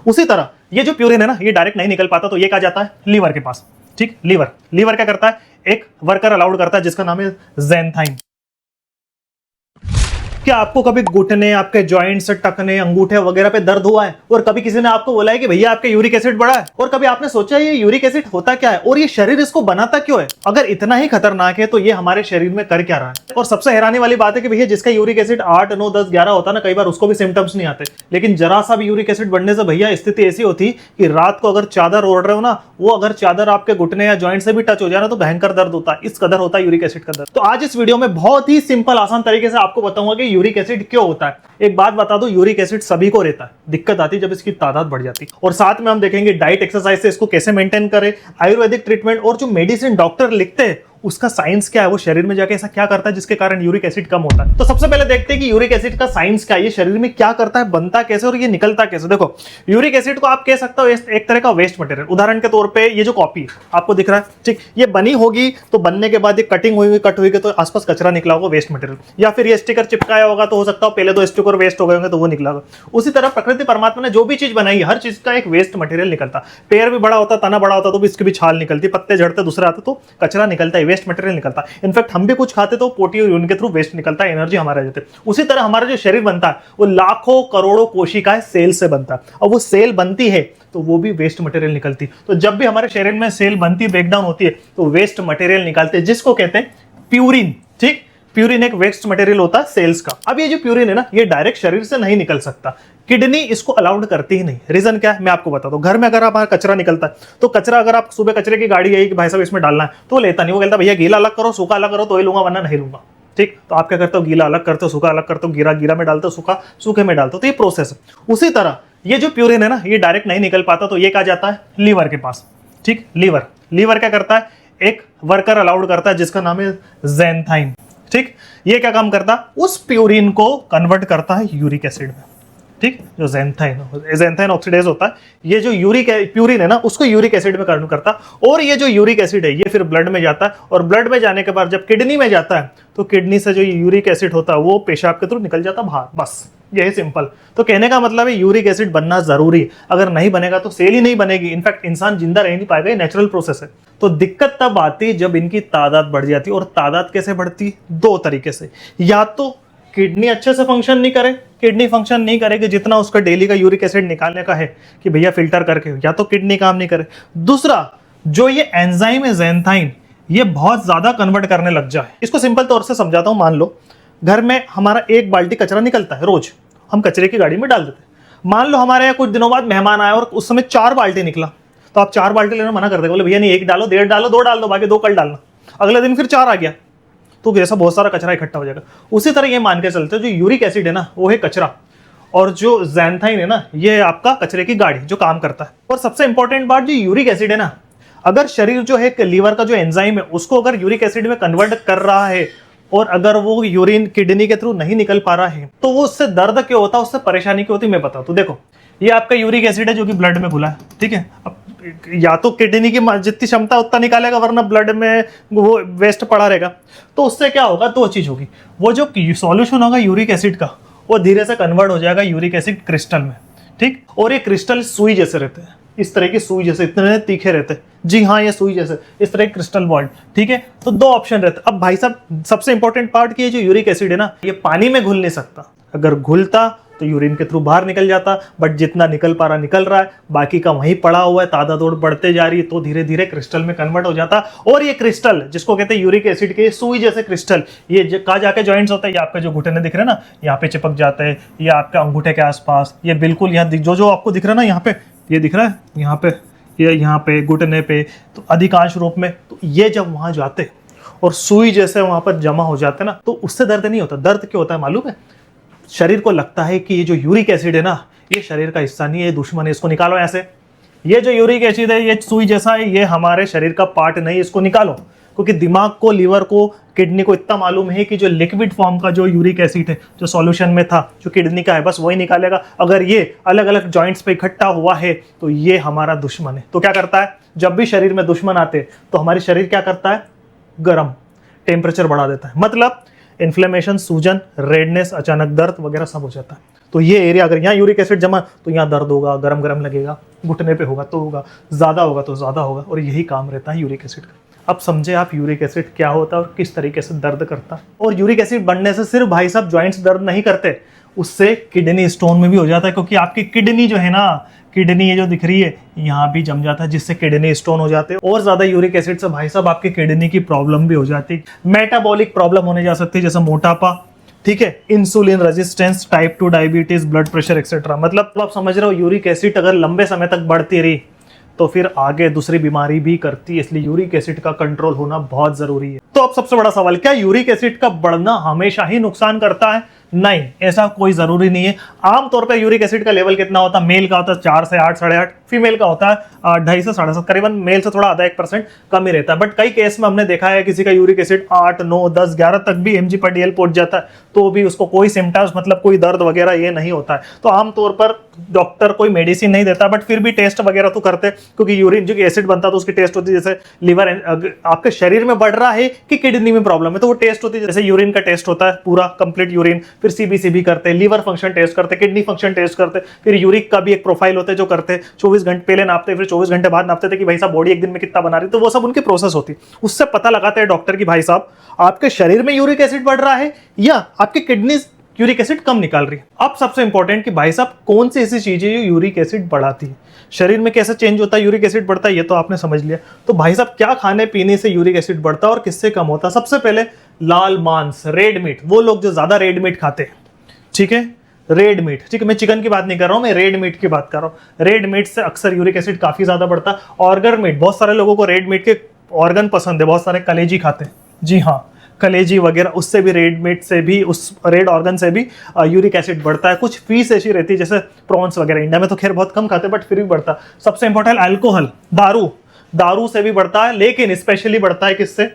उसी तरह ये जो प्यूरिन है ना, ये डायरेक्ट नहीं निकल पाता, तो ये कहा जाता है लीवर के पास। ठीक, लीवर क्या करता है, एक वर्कर अलाउड करता है जिसका नाम है ज़ैंथाइन। क्या आपको कभी घुटने, आपके जॉइंट्स, टखने, अंगूठे वगैरह पे दर्द हुआ है और कभी किसी ने आपको बोला है कि भैया आपके यूरिक एसिड बढ़ा है? और कभी आपने सोचा ये यूरिक एसिड होता क्या है और ये शरीर इसको बनाता क्यों है? अगर इतना ही खतरनाक है तो ये हमारे शरीर में कर क्या रहा है? और सबसे हैरानी वाली बात है कि भैया जिसका यूरिक एसिड 8, 9, 10, 11 होता है ना, कई बार उसको भी सिम्टम्स नहीं आते, लेकिन जरा सा भी यूरिक एसिड बढ़ने से भैया स्थिति ऐसी होती कि रात को अगर चादर ओढ़ रहे हो ना, वो अगर चादर आपके घुटने या जॉइंट से भी टच हो जाए ना तो भयंकर दर्द होता है। इस कदर होता है यूरिक एसिड का दर्द। तो आज इस वीडियो में बहुत ही सिंपल आसान तरीके से आपको बताऊंगा कि यूरिक एसिड क्यों होता है। एक बात बता दो, यूरिक एसिड सभी को रहता है, दिक्कत आती है जब इसकी तादाद बढ़ जाती है। और साथ में हम देखेंगे डाइट, एक्सरसाइज से इसको कैसे मेंटेन करें, आयुर्वेदिक ट्रीटमेंट और जो मेडिसिन डॉक्टर लिखते हैं उसका साइंस क्या है, वो शरीर में जाके ऐसा क्या करता है जिसके कारण यूरिक एसिड कम होता है। तो सबसे पहले देखते हैं कि यूरिक एसिड का साइंस क्या है, ये शरीर में क्या करता है, बनता कैसे और ये निकलता कैसे। देखो, यूरिक एसिड को आप कह सकते हो एक तरह का वेस्ट मटेरियल। उदाहरण के तौर पे ये जो कॉपी है आपको दिख रहा है, ठीक, ये बनी होगी तो बनने के बाद ये कटिंग हुई, कट हुई तो आसपास कचरा निकला होगा, वेस्ट मटेरियल। या फिर ये स्टिकर चिपकाया होगा तो हो सकता है पहले तो स्टिकर वेस्ट हो गए होंगे तो वो निकला होगा। उसी तरह प्रकृति परमात्मा ने जो भी चीज बनाई है, हर चीज का एक वेस्ट मटेरियल निकलता। पेड़ भी बड़ा होता, तना बड़ा होता तो भी इसकी भी छाल निकलती, पत्ते झड़ते दूसरे आते तो कचरा निकलता है, वेस्ट मटेरियल निकलता है। इनफैक्ट हम भी कुछ खाते तो पोटी और यूरिन के थ्रू वेस्ट निकलता है, एनर्जी हमारे जाते। उसी तरह हमारा जो शरीर बनता है वो लाखों करोड़ों कोशिकाएं सेल से बनता है, और वो सेल बनती है तो वो भी वेस्ट मटेरियल निकलती। तो जब भी हमारे शरीर में सेल बनती, ब्रेकडाउन होती है तो वेस्ट मटेरियल निकलते हैं जिसको कहते हैं प्यूरिन। ठीक, प्यूरिन एक वेस्ट मटेरियल होता है सेल्स का। अब ये जो प्यूरिन है ना, ये डायरेक्ट शरीर से नहीं निकल सकता, किडनी इसको अलाउड करती ही नहीं। रीजन क्या है मैं आपको बता दूं। घर में अगर हमारा कचरा निकलता है तो कचरा, अगर आप सुबह कचरे की गाड़ी आई कि भाई साहब इसमें डालना है तो लेता नहीं, वो कहता भैया गीला अलग करो, सूखा अलग करो तो ही लूंगा वरना नहीं लूंगा। ठीक, तो आप क्या करते हो, गीला अलग करते हो, सूखा अलग करते हो, गीला में डालते हो, सूखा सूखे में डालते हो, तो ये प्रोसेस है। उसी तरह ये जो प्यूरिन है ना, ये डायरेक्ट नहीं निकल पाता तो ये कहा जाता है लीवर के पास। ठीक, लीवर क्या करता है, एक वर्कर अलाउड करता है जिसका नाम है ज़ैंथाइन। ठीक, ये क्या काम करता है, उस प्यूरिन को कन्वर्ट करता है यूरिक एसिड में। ठीक, जो ज़ैंथाइन ऑक्सीडेज होता है, ये जो प्यूरिन है ना उसको यूरिक एसिड में कन्वर्ट करता है। और ये जो यूरिक एसिड है ये फिर ब्लड में जाता है, और ब्लड में जाने के बाद जब किडनी में जाता है तो किडनी से जो यूरिक एसिड होता है वो पेशाब के थ्रू निकल जाता है बाहर। बस यही सिंपल। तो कहने का मतलब है यूरिक एसिड बनना जरूरी है, अगर नहीं बनेगा तो सेल ही नहीं बनेगी, इनफैक्ट इंसान जिंदा रह नहीं पाएगा, ये नेचुरल प्रोसेस है। तो दिक्कत तब आती जब इनकी तादाद बढ़ जाती, और तादाद कैसे बढ़ती, दो तरीके से। या तो किडनी अच्छे से फंक्शन नहीं करे, किडनी फंक्शन नहीं करेगी जितना उसका डेली का यूरिक एसिड निकालने का है कि भैया फिल्टर करके, या तो किडनी काम नहीं करे। दूसरा, जो ये एंजाइम है ज़ैंथाइन, ये बहुत ज्यादा कन्वर्ट करने लग जाए। इसको सिंपल तौर से समझाता हूं। मान लो घर में हमारा एक बाल्टी कचरा निकलता है रोज, हम कचरे की गाड़ी में डाल देते हैं। मान लो हमारे यहाँ कुछ दिनों बाद मेहमान आया और उस समय 4 बाल्टी निकला, तो आप 4 बाल्टी लेना मना कर देंगे, बोले भैया नहीं, 1 डालो, 1.5 डालो, 2 डाल दो, बाकी 2 कल डालना। अगले दिन फिर 4 आ गया तो जैसा बहुत सारा कचरा इकट्ठा हो जाएगा। उसी तरह ये मान के चलते जो यूरिक एसिड है ना वो है कचरा, और जो ज़ैंथाइन है ना ये आपका कचरे की गाड़ी जो काम करता है। और सबसे इंपॉर्टेंट बात, जो यूरिक एसिड है ना, अगर शरीर जो है लीवर का जो एंजाइम है उसको अगर यूरिक एसिड में कन्वर्ट कर रहा है, और अगर वो यूरिन किडनी के थ्रू नहीं निकल पा रहा है तो वो उससे दर्द क्यों होता है, उससे परेशानी क्यों होती है मैं बताऊं। तो देखो, ये आपका यूरिक एसिड है जो कि ब्लड में घुला है। ठीक है, अब या तो किडनी की जितनी क्षमता उतना निकालेगा, वरना ब्लड में वो वेस्ट पड़ा रहेगा। तो उससे क्या होगा, 2 चीज होगी। वो जो सॉल्यूशन होगा यूरिक एसिड का वो धीरे से कन्वर्ट हो जाएगा यूरिक एसिड क्रिस्टल में। ठीक, और ये क्रिस्टल सुई जैसे रहते हैं, इस तरह की सुई जैसे, इतने तीखे रहते हैं। जी हाँ, ये सुई जैसे, इस तरह क्रिस्टल बॉल। ठीक है, तो 2 ऑप्शन रहते हैं। अब भाई साहब सबसे इंपॉर्टेंट पार्ट की जो यूरिक एसिड है ना, ये पानी में घुल नहीं सकता। अगर घुलता तो यूरिन के थ्रू बाहर निकल जाता, बट जितना निकल पा रहा निकल रहा है, बाकी का वहीं पड़ा हुआ है, तादाद और बढ़ते जा रही है, तो धीरे धीरे क्रिस्टल में कन्वर्ट हो जाता। और ये क्रिस्टल जिसको कहते हैं यूरिक एसिड के सुई जैसे क्रिस्टल, ये कहाँ जाके जॉइंट्स होता है, ये आपके जो घुटने दिख रहे हैं ना यहाँ पे चिपक जाते हैं, ये आपके अंगूठे के आसपास, ये बिल्कुल यहाँ जो आपको दिख रहा है ना, यहाँ पे ये दिख रहा है, यहाँ पे ये, यहाँ पे घुटने पे, तो अधिकांश रूप में तो ये जब वहां जाते और सुई जैसे वहां पर जमा हो जाते ना, तो उससे दर्द नहीं होता। दर्द क्यों होता है मालूम है, शरीर को लगता है कि ये जो यूरिक एसिड है ना ये शरीर का हिस्सा नहीं है, दुश्मन है, इसको निकालो ऐसे। ये जो यूरिक एसिड है ये सुई जैसा है, ये हमारे शरीर का पार्ट नहीं, इसको निकालो। क्योंकि दिमाग को, लीवर को, किडनी को इतना मालूम है कि जो लिक्विड फॉर्म का जो यूरिक एसिड है जो सॉल्यूशन में था, जो किडनी का है, बस वही निकालेगा। अगर ये अलग अलग जॉइंट्स पे इकट्ठा हुआ है तो ये हमारा दुश्मन है। तो क्या करता है, जब भी शरीर में दुश्मन आते तो हमारी शरीर क्या करता है, गर्म, टेम्परेचर बढ़ा देता है। मतलब इन्फ्लेमेशन, सूजन, रेडनेस, अचानक दर्द वगैरह सब हो जाता है। तो ये एरिया अगर यहाँ यूरिक एसिड जमा तो यहाँ दर्द होगा, गरम गरम लगेगा, घुटने पे होगा तो होगा, ज़्यादा होगा तो ज़्यादा होगा, और यही काम रहता है यूरिक एसिड का। अब समझे आप यूरिक एसिड क्या होता है और किस तरीके से दर्द करता है। और यूरिक एसिड बढ़ने से सिर्फ भाई साहब जॉइंट्स दर्द नहीं करते, उससे किडनी स्टोन में भी हो जाता है, क्योंकि आपकी किडनी जो है ना, किडनी ये जो दिख रही है यहाँ भी जम जाता है, जिससे किडनी स्टोन हो जाते हैं। और ज्यादा यूरिक एसिड से भाई साहब आपकी किडनी की प्रॉब्लम भी हो जाती है, मेटाबॉलिक प्रॉब्लम होने जा सकती है, जैसे मोटापा, ठीक है, insulin resistance, type 2 diabetes, blood pressure etcetera. मतलब आप समझ रहे हो यूरिक एसिड अगर लंबे समय तक बढ़ती रही तो फिर आगे दूसरी बीमारी भी करती है, इसलिए यूरिक एसिड का कंट्रोल होना बहुत जरूरी है। तो अब सबसे बड़ा सवाल, क्या यूरिक एसिड का बढ़ना हमेशा ही नुकसान करता है? नहीं, ऐसा कोई जरूरी नहीं है। आमतौर पर यूरिक एसिड का लेवल कितना होता है? मेल का होता है 4 से 8, 8.5, फीमेल का होता है 2.5 से 7.5, करीबन मेल से थोड़ा आधा 1% कम ही रहता है। बट कई केस में हमने देखा है किसी का यूरिक एसिड 8, 9, 10, 11 तक भी mg/dl पहुंच जाता है, तो भी उसको कोई सिम्टम्स, मतलब कोई दर्द वगैरह ये नहीं होता है। तो आमतौर पर डॉक्टर कोई मेडिसिन नहीं देता, बट फिर भी टेस्ट वगैरह तो करते, क्योंकि यूरिन जो एसिड बनता है तो उसकी टेस्ट होती है, जैसे लिवर आपके शरीर में बढ़ रहा है कि किडनी में प्रॉब्लम है तो वो टेस्ट होती है। जैसे यूरिन का टेस्ट होता है पूरा कंप्लीट यूरिन, फिर सीबीसी करते हैं, लीवर फंक्शन टेस्ट करते, किडनी फंक्शन टेस्ट करते, फिर यूरिक का भी एक प्रोफाइल होता है जो करते, 24 घंटे पहले नापते, फिर 24 घंटे बाद नापते थे कि भाई साहब बॉडी एक दिन में कितना बना रही, तो वो सब उनकी प्रोसेस होती है। उससे पता लगाते हैं डॉक्टर की भाई साहब आपके शरीर में यूरिक एसिड बढ़ रहा है या आपकी किडनी यूरिक एसिड कम निकाल रही है। अब सबसे इंपॉर्टेंट कि भाई साहब कौन सी ऐसी चीजें जो यूरिक एसिड बढ़ाती है, शरीर में कैसे चेंज होता है, यूरिक एसिड बढ़ता है, ये तो आपने समझ लिया। तो भाई साहब क्या खाने पीने से यूरिक एसिड बढ़ता है और किससे कम होता है? सबसे पहले लाल मांस, रेड मीट, वो लोग जो ज्यादा रेड मीट खाते हैं, ठीक है, रेड मीट, ठीक है, मैं चिकन की बात नहीं कर रहा हूं, मैं रेड मीट की बात कर रहा हूं। रेड मीट से अक्सर यूरिक एसिड काफी ज्यादा बढ़ता है। ऑर्गन मीट, बहुत सारे लोगों को रेड मीट के ऑर्गन पसंद है, बहुत सारे कलेजी खाते हैं, जी हाँ, कलेजी वगैरह, उससे भी रेड मीट से भी, उस रेड ऑर्गन से भी यूरिक एसिड बढ़ता है। कुछ फीस ऐसी रहती है जैसे प्रॉन्स वगैरह, इंडिया में तो खैर बहुत कम खाते हैं बट फिर भी बढ़ता है। सबसे इंपॉर्टेंट अल्कोहल, दारू से भी बढ़ता है, लेकिन स्पेशली बढ़ता है किससे?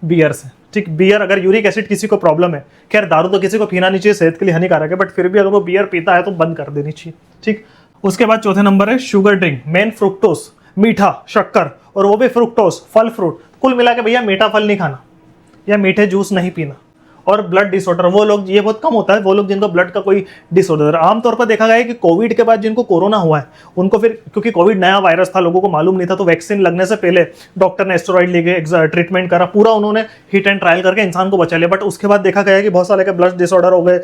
बियर से, ठीक। बियर, अगर यूरिक एसिड किसी को प्रॉब्लम है, खैर दारू तो किसी को पीना नहीं चाहिए, सेहत के लिए हानिकारक है, बट फिर भी अगर वो बियर पीता है तो बंद कर देनी चाहिए, ठीक। उसके बाद चौथे नंबर है शुगर ड्रिंक, मेन फ्रुक्टोस, मीठा, शक्कर, और वो भी फ्रुक्टोस, फल फ्रूट, कुल मिला के भैया मीठा फल नहीं खाना या मीठे जूस नहीं पीना। और ब्लड डिसऑर्डर, वो लोग, ये बहुत कम होता है, वो लोग जिनको ब्लड का कोई डिसऑर्डर, आमतौर पर देखा गया है कि कोविड के बाद जिनको कोरोना हुआ है उनको फिर, क्योंकि कोविड नया वायरस था, लोगों को मालूम नहीं था, तो वैक्सीन लगने से पहले डॉक्टर ने स्टेरॉइड लेके ट्रीटमेंट करा, पूरा उन्होंने हिट एंड ट्रायल करके इंसान को बचा लिया। बट उसके बाद देखा गया है कि बहुत सारे के ब्लड डिसऑर्डर हो गए,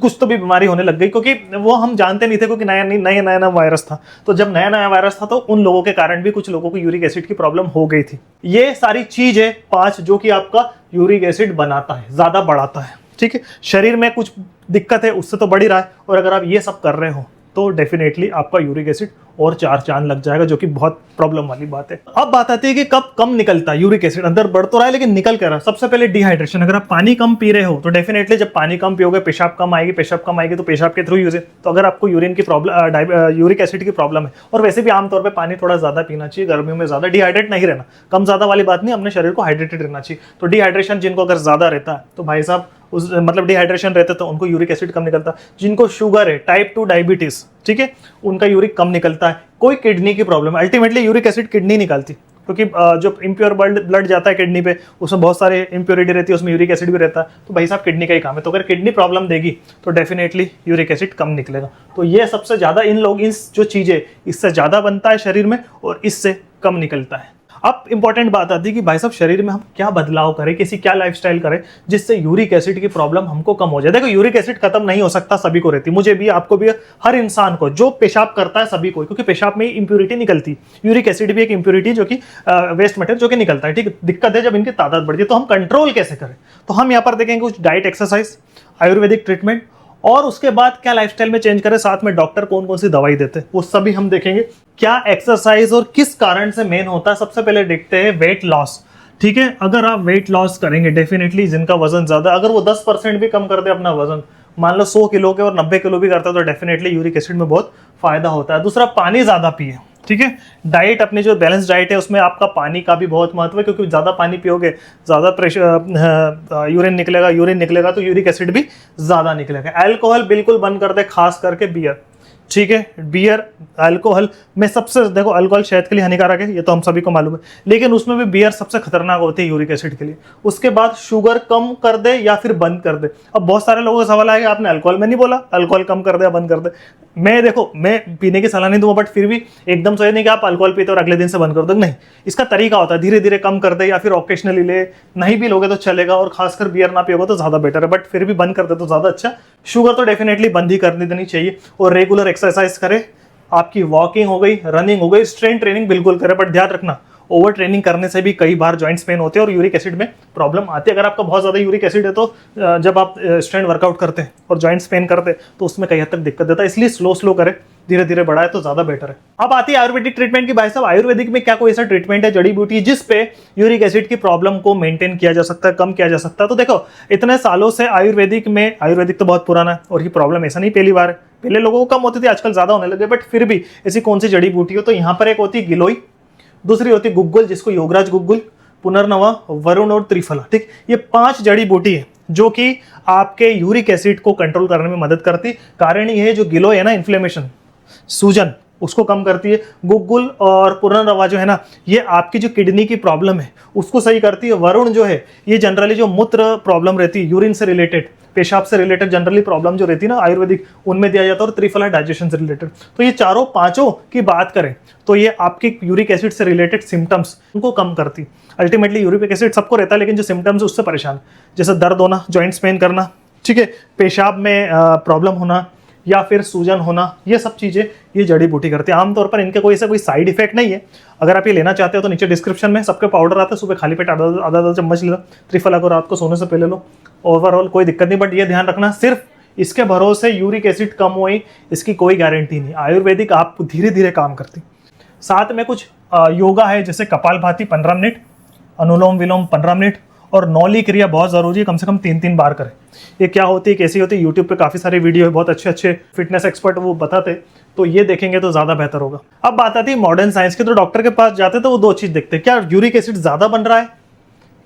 कुछ तो भी बीमारी होने लग गई, क्योंकि वो हम जानते नहीं थे, क्योंकि नया वायरस था। तो जब नया वायरस था तो उन लोगों के कारण भी कुछ लोगों को यूरिक एसिड की प्रॉब्लम हो गई थी। ये सारी चीज है 5 जो कि आपका यूरिक एसिड बनाता है, ज्यादा बढ़ाता है, ठीक है। शरीर में कुछ दिक्कत है उससे तो बढ़ ही रहा है, और अगर आप ये सब कर रहे हो तो डेफिनेटली आपका यूरिक एसिड और 4 चांद लग जाएगा, जो कि बहुत प्रॉब्लम वाली बात है। अब बात आती है कि कब कम निकलता है यूरिक एसिड, अंदर बढ़ तो रहा है लेकिन निकल कर रहा है। सबसे पहले डिहाइड्रेशन, अगर आप पानी कम पी रहे हो तो डेफिनेटली जब पानी कम पियोगे पेशाब कम आएगी, पेशाब कम आएगी तो पेशाब के थ्रू यूज है। तो अगर आपको यूरिन की प्रॉब्लम, यूरिक एसिड की प्रॉब्लम है, और वैसे भी आमतौर पर पानी थोड़ा ज्यादा पीना चाहिए, गर्मियों में ज्यादा डिहाइड्रेट नहीं रहना, कम ज्यादा वाली बात नहीं, अपने शरीर को हाइड्रेटेड रहना चाहिए। तो डिहाइड्रेशन जिनको अगर ज्यादा रहता है तो भाई साहब उस मतलब डिहाइड्रेशन रहते तो उनको यूरिक एसिड कम निकलता। जिनको शुगर है, टाइप 2 डायबिटीज, ठीक है, उनका यूरिक कम निकलता है। कोई किडनी की प्रॉब्लम है, अल्टीमेटली यूरिक एसिड किडनी निकालती, क्योंकि जो इम्प्योर ब्लड जाता है किडनी पे, उसमें बहुत सारे इम्प्योरिटी रहती है, उसमें यूरिक एसिड भी रहता है, तो भाई साहब किडनी का ही काम है। तो अगर किडनी प्रॉब्लम देगी तो डेफिनेटली यूरिक एसिड कम निकलेगा। तो ये सबसे ज्यादा इन लोग, इन जो चीजें, इससे ज्यादा बनता है शरीर में और इससे कम निकलता है। अब इंपॉर्टेंट बात आती है कि भाई साहब शरीर में हम क्या बदलाव करें, किसी क्या लाइफस्टाइल करें जिससे यूरिक एसिड की प्रॉब्लम हमको कम हो जाए। देखो यूरिक एसिड खत्म नहीं हो सकता, सभी को रहती, मुझे भी, आपको भी, हर इंसान को, जो पेशाब करता है सभी को, क्योंकि पेशाब में इंप्यूरिटी निकलती। यूरिक एसिड भी एक इंप्यूरिटी जो कि वेस्ट मटेरियल जो कि निकलता है, ठीक। दिक्कत है जब इनकी तादाद बढ़ती है, तो हम कंट्रोल कैसे करें? तो हम यहाँ पर देखेंगे कुछ डाइट, एक्सरसाइज, आयुर्वेदिक ट्रीटमेंट, और उसके बाद क्या लाइफस्टाइल में चेंज करें, साथ में डॉक्टर कौन कौन सी दवाई देते हैं वो सभी हम देखेंगे। क्या एक्सरसाइज और किस कारण से मेन होता है, सबसे पहले देखते हैं वेट लॉस, ठीक है। अगर आप वेट लॉस करेंगे, डेफिनेटली जिनका वजन ज्यादा, अगर वो 10% भी कम कर दे अपना वजन, मान लो 100 किलो के और 90 किलो भी करता है, तो डेफिनेटली यूरिक एसिड में बहुत फायदा होता है। दूसरा, पानी ज्यादा पिए, ठीक है। डाइट, अपनी जो बैलेंस डाइट है उसमें आपका पानी का भी बहुत महत्व है, क्योंकि ज्यादा पानी पियोगे ज्यादा प्रेशर, यूरिन निकलेगा तो यूरिक एसिड भी ज्यादा निकलेगा। अल्कोहल बिल्कुल बंद कर दे, खास करके बियर, ठीक है। बियर, अल्कोहल में सबसे देखो, अल्कोहल सेहत के लिए हानिकारक है, ये तो हम सभी को मालूम है, लेकिन उसमें भी बियर सबसे खतरनाक होती है यूरिक एसिड के लिए। उसके बाद शुगर कम कर दे या फिर बंद कर दे। अब बहुत सारे लोगों का सवाल है कि आपने अल्कोहल में नहीं बोला, अल्कोहल कम कर दे या बंद कर दे। मैं देखो, मैं पीने की सलाह नहीं दूंगा, बट फिर भी एकदम से नहीं कि आप अल्कोहल पीते और अगले दिन से बंद कर दो, नहीं। इसका तरीका होता है, धीरे धीरे कम कर दे या फिर ऑकेशनली ले, नहीं भी लोगे तो चलेगा, और खासकर बियर ना पियोगे तो ज्यादा बेटर है, बट फिर भी बंद कर दे तो ज्यादा अच्छा। शुगर तो डेफिनेटली बंद ही करनी देनी चाहिए, और रेगुलर एक्सरसाइज करे। आपकी वॉकिंग हो गई, रनिंग हो गई, स्ट्रेंथ ट्रेनिंग बिल्कुल करे, बट ध्यान रखना ओवर ट्रेनिंग करने से भी कई बार जॉइंट्स पेन होते हैं और यूरिक एसिड में प्रॉब्लम आती है। अगर आपका बहुत ज़्यादा यूरिक एसिड है तो जब आप स्ट्रेंथ वर्कआउट करते हैं और जॉइंट्स पेन करते हैं तो उसमें कई हद तक दिक्कत देता है, इसलिए स्लो स्लो करें, धीरे धीरे बढ़ाए तो ज्यादा बेटर है। अब आती है आयुर्वेदिक ट्रीटमेंट की। भाई साहब, आयुर्वेदिक में क्या कोई ऐसा ट्रीटमेंट है, जड़ी बूटी, जिस पे यूरिक एसिड की प्रॉब्लम को मेंटेन किया जा सकता है, कम किया जा सकता है? तो देखो, इतने सालों से आयुर्वेदिक तो बहुत पुराना है, और ये प्रॉब्लम ऐसा नहीं पहली बार है। पहले लोगों को कम होती थी, आजकल ज्यादा होने लगे, बट फिर भी ऐसी कौन सी जड़ी बूटी हो? तो यहाँ पर एक होती है गिलोय, दूसरी होती है गुग्गुल, जिसको योगराज गुग्गुल, पुनर्नवा, वरुण और त्रिफला। ठीक, ये 5 जड़ी बूटी है जो कि आपके यूरिक एसिड को कंट्रोल करने में मदद करती। कारण ये है, जो गिलोय है ना, इन्फ्लेमेशन, सूजन, उसको कम करती है। गुग्गुल और पुनर्नवा जो है ना, ये आपकी जो किडनी की प्रॉब्लम है उसको सही करती है। वरुण जो है, ये जनरली जो मूत्र प्रॉब्लम रहती है, यूरिन से रिलेटेड, पेशाब से रिलेटेड जनरली प्रॉब्लम जो रहती है ना आयुर्वेदिक, उनमें दिया जाता है। और त्रिफला डाइजेशन से रिलेटेड। तो ये चारों पांचों की बात करें तो ये आपकी यूरिक एसिड से रिलेटेड सिम्टम्स उनको कम करती। अल्टीमेटली यूरिक एसिड सबको रहता है, लेकिन जो सिम्टम्स उससे परेशान, जैसे दर्द होना, जॉइंट्स पेन करना, ठीक है, पेशाब में प्रॉब्लम होना या फिर सूजन होना, ये सब चीज़ें ये जड़ी बूटी करती है। आमतौर पर इनके कोई ऐसा कोई साइड इफेक्ट नहीं है। अगर आप ये लेना चाहते हो तो नीचे डिस्क्रिप्शन में सबके पाउडर आता है, सुबह खाली पेट आधा चम्मच ले लो, त्रिफला को रात को सोने से पहले लो, ओवरऑल कोई दिक्कत नहीं। बट ये ध्यान रखना, सिर्फ इसके भरोसे यूरिक एसिड कम हुई, इसकी कोई गारंटी नहीं। आयुर्वेदिक आप धीरे धीरे काम करती। साथ में कुछ योगा है, जैसे कपालभाति 15 मिनट, अनुलोम विलोम 15 मिनट, और नौली क्रिया बहुत जरूरी है, कम से कम 3-3 बार करें। ये क्या होती है, कैसी होती है, यूट्यूब पे काफी सारे वीडियो है, बहुत अच्छे अच्छे फिटनेस एक्सपर्ट वो बताते, तो ये देखेंगे तो ज्यादा बेहतर होगा। अब बात आती है मॉडर्न साइंस की। तो डॉक्टर के पास जाते तो वो 2 चीज देखते हैं, क्या यूरिक एसिड ज्यादा बन रहा है,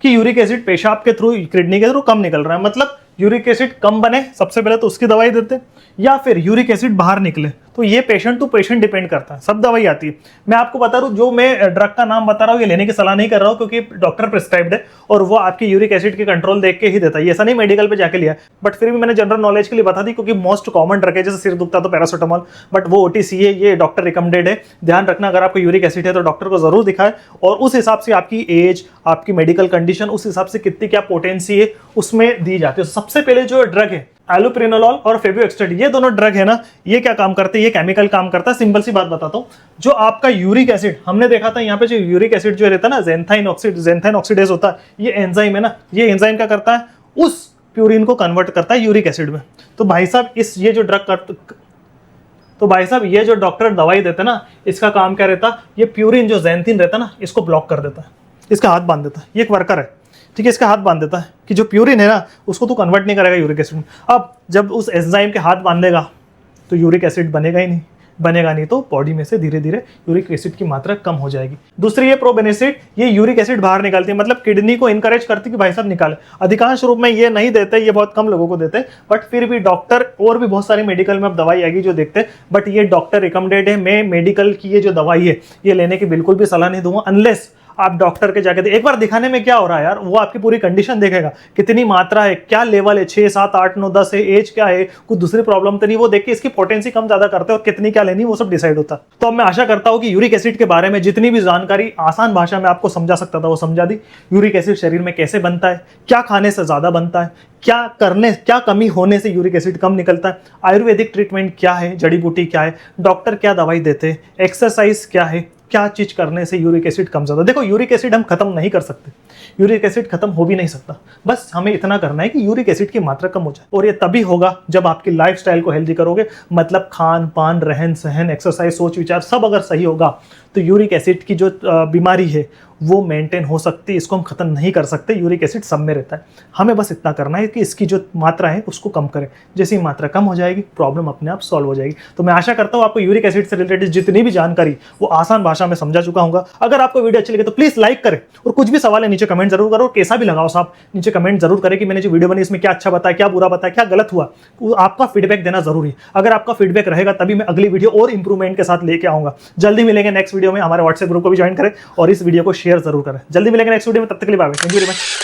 कि यूरिक एसिड पेशाब के थ्रू, किडनी के थ्रू कम निकल रहा है। मतलब यूरिक एसिड कम बने, सबसे पहले तो उसकी दवाई देते, या फिर यूरिक एसिड बाहर निकले। तो ये पेशेंट टू पेशेंट डिपेंड करता है, सब दवाई आती है। मैं आपको बता रहा हूँ, जो मैं ड्रग का नाम बता रहा हूँ ये लेने की सलाह नहीं कर रहा हूँ, क्योंकि डॉक्टर प्रिस्क्राइब्ड है और वो आपकी यूरिक एसिड के कंट्रोल देख के ही देता है। ऐसा नहीं मेडिकल पे जाके लिया, बट फिर भी मैंने जनरल नॉलेज के लिए बता दी, क्योंकि मोस्ट कॉमन ड्रग है। जैसे सिर दुखता तो पैरासिटामोल, बट वो OTC है, ये डॉक्टर रिकमेंडेड है। ध्यान रखना, अगर आपको यूरिक एसिड है तो डॉक्टर को जरूर दिखाए, और उस हिसाब से आपकी एज, आपकी मेडिकल कंडीशन, उस हिसाब से कितनी क्या पोटेंसी है उसमें दी जाती है। सबसे पहले जो ड्रग है एलोप्रिनोलॉल और फेबुएक्सटेड, ये दोनों ड्रग है ना, ये क्या काम करते हैं, ये केमिकल काम करता है। सिंपल सी बात बताता हूँ, जो आपका यूरिक एसिड, हमने देखा था यहाँ पे जो यूरिक एसिड जो रहता है ना, ज़ैंथाइन ऑक्सीडेज होता है, ये एंजाइम है ना, ये एंजाइम क्या करता है, उस प्यूरिन को कन्वर्ट करता है यूरिक एसिड में। तो भाई साहब ये जो डॉक्टर दवाई देते हैं ना, इसका काम क्या रहता है, ये प्यूरिन जो ज़ैंथिन रहता है ना, इसको ब्लॉक कर देता है, इसका हाथ बांध देता है। ये एक वर्कर है, ठीक है, इसका हाथ बांध देता है कि जो प्यूरिन है ना, उसको तो कन्वर्ट नहीं करेगा यूरिक एसिड में। अब जब उस एंजाइम के हाथ बांधेगा तो यूरिक एसिड बनेगा नहीं, तो बॉडी में से धीरे धीरे यूरिक एसिड की मात्रा कम हो जाएगी। दूसरी है प्रोबेनिसिड, ये यूरिक एसिड बाहर निकालती है, मतलब किडनी को इनकरेज करती है कि भाई साहब निकाले। अधिकांश रूप में ये नहीं देते, ये बहुत कम लोगों को देते हैं, बट फिर भी डॉक्टर, और भी बहुत सारी मेडिकल में अब दवाई आएगी जो देखते हैं, बट ये डॉक्टर रिकमेंडेड है। मैं मेडिकल की ये जो दवाई है ये लेने की बिल्कुल भी सलाह नहीं दूंगा, अनलेस आप डॉक्टर के जाके एक बार दिखाने में क्या हो रहा है यार, वो आपकी पूरी कंडीशन देखेगा, कितनी मात्रा है, क्या लेवल है, 6, 7, 8, 9, 10 है, एज क्या है, कुछ दूसरी प्रॉब्लम तो नहीं, वो देख के इसकी पोटेंसी कम ज्यादा करते हैं और कितनी क्या लेनी वो सब डिसाइड होता है। तो अब मैं आशा करता हूं कि यूरिक एसिड के बारे में जितनी भी जानकारी आसान भाषा में आपको समझा सकता था वो समझा दी। यूरिक एसिड शरीर में कैसे बनता है, क्या खाने से ज्यादा बनता है, क्या कमी होने से यूरिक एसिड कम निकलता है, आयुर्वेदिक ट्रीटमेंट क्या है, जड़ी बूटी क्या है, डॉक्टर क्या दवाई देते हैं, एक्सरसाइज क्या है, क्या चीज करने से यूरिक एसिड कम ज्यादा। देखो, यूरिक एसिड हम खत्म नहीं कर सकते, यूरिक एसिड खत्म हो भी नहीं सकता, बस हमें इतना करना है कि यूरिक एसिड की मात्रा कम हो जाए। और ये तभी होगा जब आपकी लाइफस्टाइल को हेल्दी करोगे, मतलब खान पान, रहन सहन, एक्सरसाइज, सोच विचार सब अगर सही होगा तो यूरिक एसिड की जो बीमारी है वो मेंटेन हो सकती है। इसको हम खत्म नहीं कर सकते, यूरिक एसिड सब में रहता है। हमें बस इतना करना है कि इसकी जो मात्रा है उसको कम करें। जैसी मात्रा कम हो जाएगी, प्रॉब्लम अपने आप सॉल्व हो जाएगी। तो मैं आशा करता हूँ आपको यूरिक एसिड से रिलेटेड जितनी भी जानकारी वो आसान भाषा में समझा चुका हूँ। अगर आपको वीडियो अच्छी लगे तो प्लीज लाइक करें, और कुछ भी सवाल है नीचे नीचे कमेंट जरूर करो, कैसा भी लगाओ साहब नीचे कमेंट जरूर करें कि मैंने जो वीडियो बनी इसमें क्या अच्छा बताया, क्या बुरा बताया, क्या गलत हुआ। आपका फीडबैक देना जरूरी है। अगर आपका फीडबैक रहेगा तभी मैं अगली वीडियो और इंप्रूवमेंट के साथ लेके आऊंगा। जल्दी मिलेंगे नेक्स्ट वीडियो में। हमारे व्हाट्सएप ग्रुप को भी ज्वाइन करें और इस वीडियो को शेयर जरूर करें। जल्दी मिलेंगे नेक्स्ट वीडियो में, तब तक के लिए bye bye. Thank you very much.